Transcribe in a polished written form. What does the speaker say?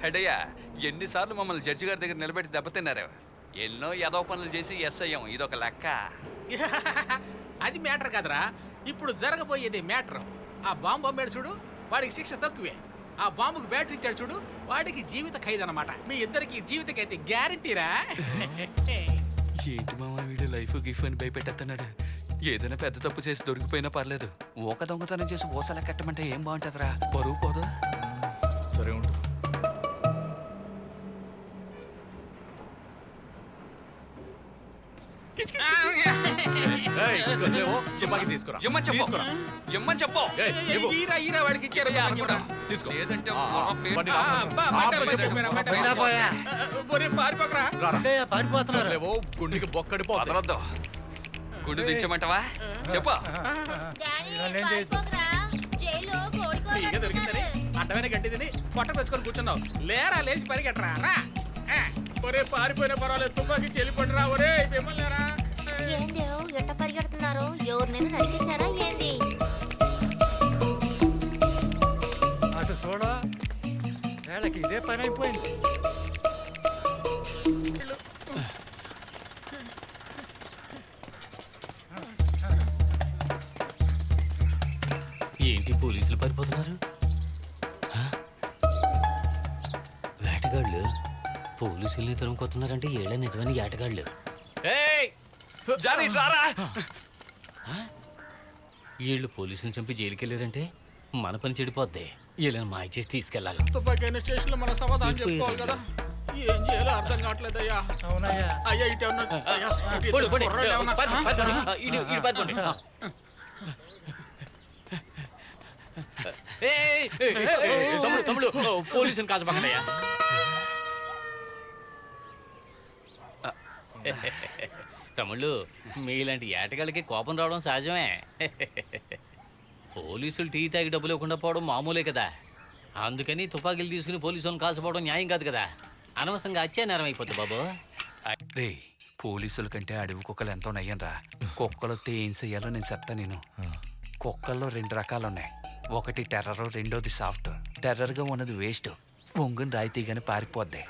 హెడయ్యా, ఎన్నిసార్లు మమ్మల్ని జడ్జి గారి దగ్గర నిలబెట్టి దెబ్బతిన్నారు. ఎన్నో యదో పనులు చేసి ఎస్ అయ్యాం. ఇదొక లెక్క. అది మ్యాటర్ కాదురా, ఇప్పుడు జరగబోయేది మ్యాటర్. ఆ బాంబు అమ్మాడు చూడు, వాడికి శిక్ష తక్కువే. ఆ బాంబుకి బ్యాటరీ ఇచ్చాడు చూడు, వాడికి జీవిత ఖైదు అనమాట. మీ ఇద్దరికి జీవితకైతే గ్యారంటీరా. ఏంటి మామ వీడు లైఫ్ గిఫ్ అని భయపెట్టేస్తున్నాడు. ఏదైనా పెద్ద తప్పు చేసి దొరికిపోయినా పర్లేదు, ఒక దొంగతనం చేసి ఓసలా కట్టమంటే ఏం బాగుంటుందిరా? బరువు పోదు. సరే ఉండు. తుపాకీ తీసుకురా. ఇమ్మని చెప్పు. తీసుకురా. ఇమ్మని చెప్పు. ఏయ్, ఇవ్వు. ఈరా వాడికి ఇచ్చారు. తీసుకో. లేదంటే బండి ఆపు. పారిపోకరా. రారా. పారిపోతున్నారు. లేవో, గుండెకి బొక్కడిపోతుంది. వదలొద్దు. గుండు దించమంటావా? చెప్పు. ఫ్రీగా దొరికిందని అడ్డమైన గడ్డి తిని పొట్ట పెంచుకొని కూర్చున్నావు. లేరా, లేచి పరిగెట్టరా. రా. ఒరే పారిపోయినా పర్వాలేదు, తుపాకీ చెల్లిపండి రా. ఒరే మిమ్మల్నిరా. ఏందేవ్ ఎట్ట పరిగెడుతున్నారు? ఎవరినైనా నరికేశారా ఏంది? అటు చూడ, వేళకి ఇదే పని అయిపోయింది. ఏంటి పోలీసులు పారిపోతున్నారు? వేటగాళ్ళు పోలీసుల్ని తరుముకొస్తున్నారంటే ఏళ్ళ నిజమైన ఏటగాళ్ళు. జానీ, రారా. వీళ్ళు పోలీసులు చంపి జైలుకి వెళ్ళారంటే మన పని చెడిపోద్ది. వీళ్ళని మాయ చేసి తీసుకెళ్ళాలి. తుపాకీ అయిన స్టేషన్ లో మన సమాధానం చెప్పుకోవాలి కదా. ఏం చేయాలో అర్థం కావట్లేదయ్యా. అవునయ్యా. అయ్యా ఇటు ఏమన్నా అయ్యా, ఇటు పోండి, పోండి. కుర్రోళ్ళు ఏమన్నా? ఇటు పారిపోండి. తమ్ముడు పోలీసుని కాచపక్కడయ్యా. తమ్ముళ్ళు, మీలాంటి ఏటగాళ్ళకి కోపం రావడం సహజమే. పోలీసులు టీ తాగి డబ్బులు ఇవ్వకుండా పోవడం మామూలే కదా. అందుకని తుపాకీలు తీసుకుని పోలీసులను కాల్చపోవడం న్యాయం కాదు కదా. అనవసరంగా హత్యా నేరం అయిపోతుంది బాబు. రే, పోలీసుల కంటే అడవి కుక్కలు ఎంతో నయ్యనరా. కుక్కలొస్తే ఏం చెయ్యాలో నేను చెప్తా. నేను కుక్కల్లో 2 రకాలు ఉన్నాయి. ఒకటి టెర్రర్, రెండోది సాఫ్ట్. టెర్రర్గా ఉన్నది వేస్ట్, పొంగుని రాయితీగానే పారిపోద్ది.